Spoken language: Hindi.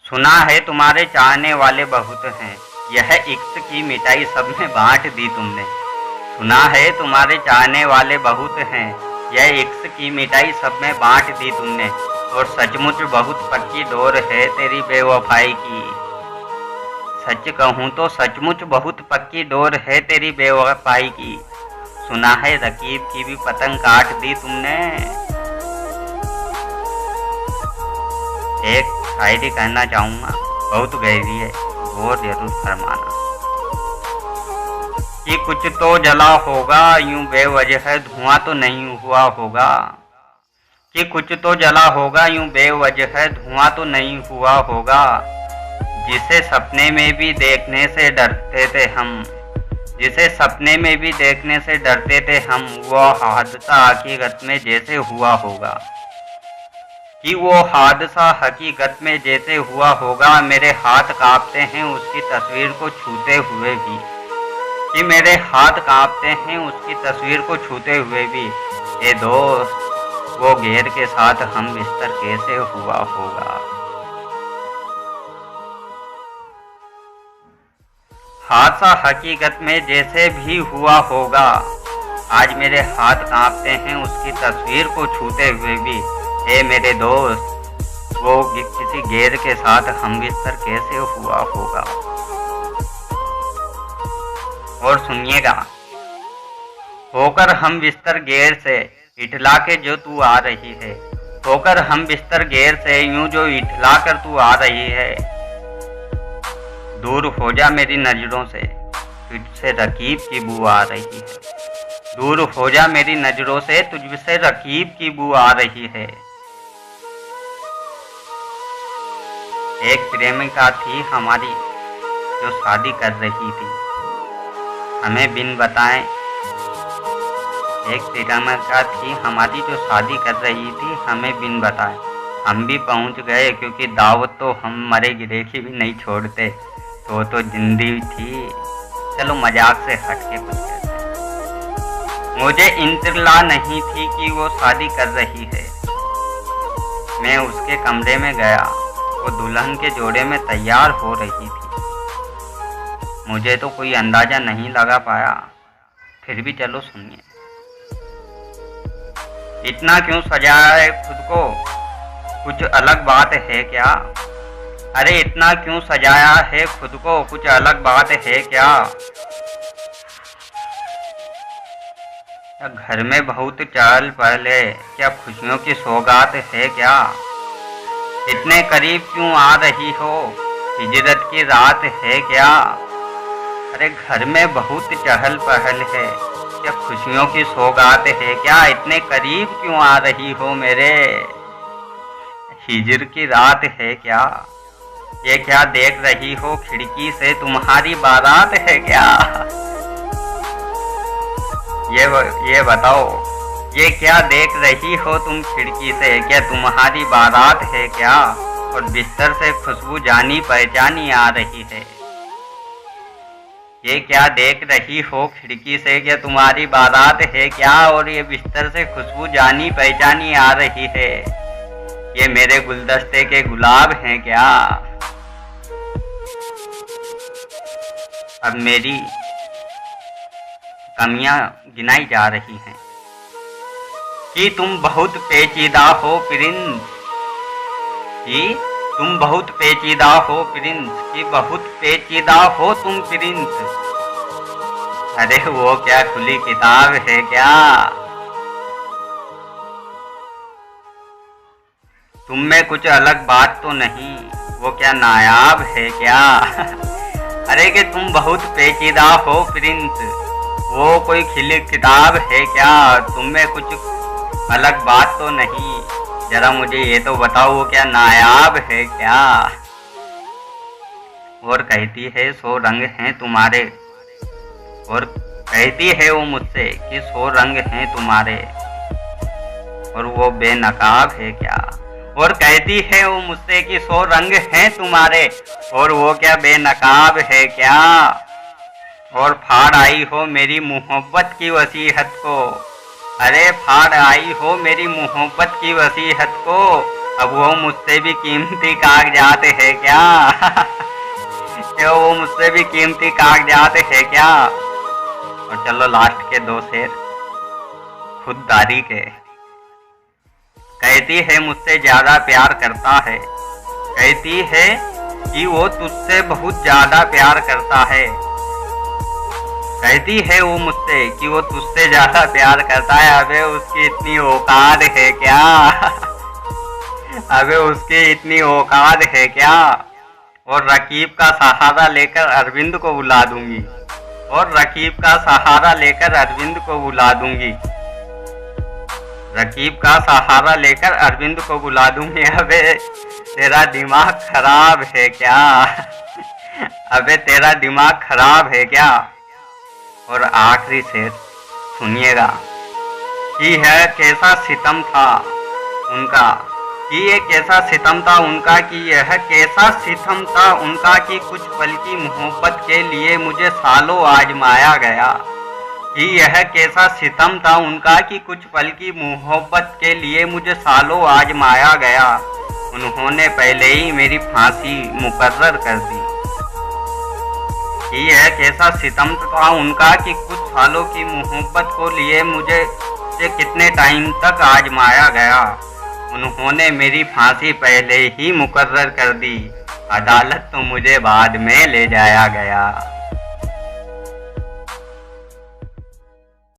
सुना है तुम्हारे चाहने वाले बहुत हैं, यह इश्क की मिठाई सब में बांट दी तुमने। सुना है तुम्हारे चाहने वाले बहुत हैं, यह इश्क की मिठाई सब में बांट दी तुमने। और सचमुच बहुत पक्की डोर है तेरी बेवफाई की। सच कहूँ तो सचमुच बहुत पक्की डोर है तेरी बेवफाई की। सुना है रकीब की भी पतंग काट दी तुमने। एक शायरी कहना चाहूँगा, बहुत गहरी है, गौर जरूर फरमाना। कि कुछ तो जला होगा, यूं बेवजह धुआं तो नहीं हुआ होगा। कि कुछ तो जला होगा, यूं बेवजह धुआं तो नहीं हुआ होगा। जिसे सपने में भी देखने से डरते थे हम, जिसे सपने में भी देखने से डरते थे हम, वो हादसा हकीकत में जैसे हुआ होगा। कि वो हादसा हकीकत में जैसे हुआ होगा। मेरे हाथ कांपते हैं उसकी तस्वीर को छूते हुए भी। कि मेरे हाथ कांपते हैं उसकी तस्वीर को छूते हुए भी। ए दोस्त, वो गैर के साथ हम बिस्तर कैसे हुआ होगा। हादसा हकीकत में जैसे भी हुआ होगा। आज मेरे हाथ कांपते हैं उसकी तस्वीर को छूते हुए भी। ए मेरे दोस्त, वो किसी गैर के साथ हम बिस्तर कैसे हुआ होगा। और सुनिएगा, होकर हम बिस्तर गैर से इठला के जो तू आ रही है। होकर हम बिस्तर गैर से यूं जो इठला कर तू आ रही है। दूर हो जा मेरी नजरों से, तुझसे रकीब की बू आ रही है। दूर हो जा मेरी नजरों से, तुझसे रकीब की बू आ रही है। एक प्रेमिका थी हमारी जो शादी कर रही थी हमें बिन बताए। एक प्रेमिका थी हमारी जो शादी कर रही थी हमें बिन बताए। हम भी पहुंच गए क्योंकि दावत तो हम मरे गिरे की भी नहीं छोड़ते। तो जिंदगी थी, चलो मजाक से हटके कुछ कहते। मुझे इंतला नहीं थी कि वो शादी कर रही है। मैं उसके कमरे में गया, वो दुल्हन के जोड़े में तैयार हो रही थी। मुझे तो कोई अंदाजा नहीं लगा पाया, फिर भी चलो सुनिए। इतना क्यों सजाया है खुद को, कुछ अलग बात है क्या। अरे इतना क्यों सजाया है खुद को, कुछ अलग बात है क्या। घर में बहुत चहल पहल है, क्या खुशियों की सौगात है क्या। इतने करीब क्यों आ रही हो, हिजरत की रात है क्या। अरे घर में बहुत चहल पहल है, क्या खुशियों की सौगात है क्या। इतने करीब क्यों आ रही हो मेरे, हिजर की रात है क्या। ये क्या देख रही हो खिड़की से, तुम्हारी बारात है क्या। ये बताओ, ये क्या देख रही हो तुम खिड़की से, क्या तुम्हारी बारात है क्या। और बिस्तर से खुशबू जानी पहचानी आ रही है। ये क्या देख रही हो खिड़की से, क्या तुम्हारी बारात है क्या। और ये बिस्तर से खुशबू जानी पहचानी आ रही है। ये मेरे गुलदस्ते के गुलाब हैं क्या। अब मेरी कमियां गिनाई जा रही हैं। कि तुम बहुत पेचीदा हो प्रिंस, कि तुम बहुत पेचीदा हो प्रिंस, कि बहुत पेचीदा हो तुम प्रिंस। अरे वो क्या खुली किताब है क्या। तुम में कुछ अलग बात तो नहीं, वो क्या नायाब है क्या। अरे कि तुम बहुत पेचीदा हो प्रिंस, वो कोई खिली किताब है क्या। तुम में कुछ अलग बात तो नहीं, जरा मुझे ये तो बताओ वो क्या नायाब है क्या। और कहती है 100 रंग हैं तुम्हारे, और कहती है वो मुझसे कि 100 रंग हैं तुम्हारे। और वो बेनकाब है क्या। और कहती है वो मुझसे कि 100 रंग हैं तुम्हारे, और वो क्या बेनकाब है क्या। और फाड़ आई हो मेरी मोहब्बत की वसीहत को, अरे फाड़ आई हो मेरी मोहब्बत की वसीहत को। अब वो मुझसे भी कीमती कागजात है क्या? क्या वो मुझसे भी कीमती कागजात है क्या? और चलो लास्ट के दो शेर खुददारी के। कहती है मुझसे ज्यादा प्यार करता है, कहती है कि वो तुझसे बहुत ज्यादा प्यार करता है, कहती है वो मुझसे कि वो तुझसे ज्यादा प्यार करता है। अबे उसकी इतनी औकात है क्या? अबे उसकी इतनी औकात है क्या? और रकीब का सहारा लेकर अरविंद को बुला दूंगी, और रकीब का सहारा लेकर अरविंद को बुला दूंगी, रकीब का सहारा लेकर अरविंद को बुला दूंगी। अबे तेरा दिमाग खराब है क्या? अबे तेरा दिमाग खराब है क्या? और आखिरी शेर सुनिएगा कि यह कैसा सितम था उनका, कि ये कैसा सितम था उनका, कि यह कैसा सितम था उनका कि कुछ पल की मोहब्बत के लिए मुझे सालों आजमाया गया, कि यह कैसा सितम था उनका कि कुछ पल की मोहब्बत के लिए मुझे सालों आजमाया गया। उन्होंने पहले ही मेरी फांसी मुकर्रर कर दी, कि यह कैसा सितम था उनका कि कुछ सालों की मोहब्बत को लिए मुझे कितने टाइम तक आजमाया गया। उन्होंने मेरी फांसी पहले ही मुकर्रर कर दी, अदालत तो मुझे बाद में ले जाया गया।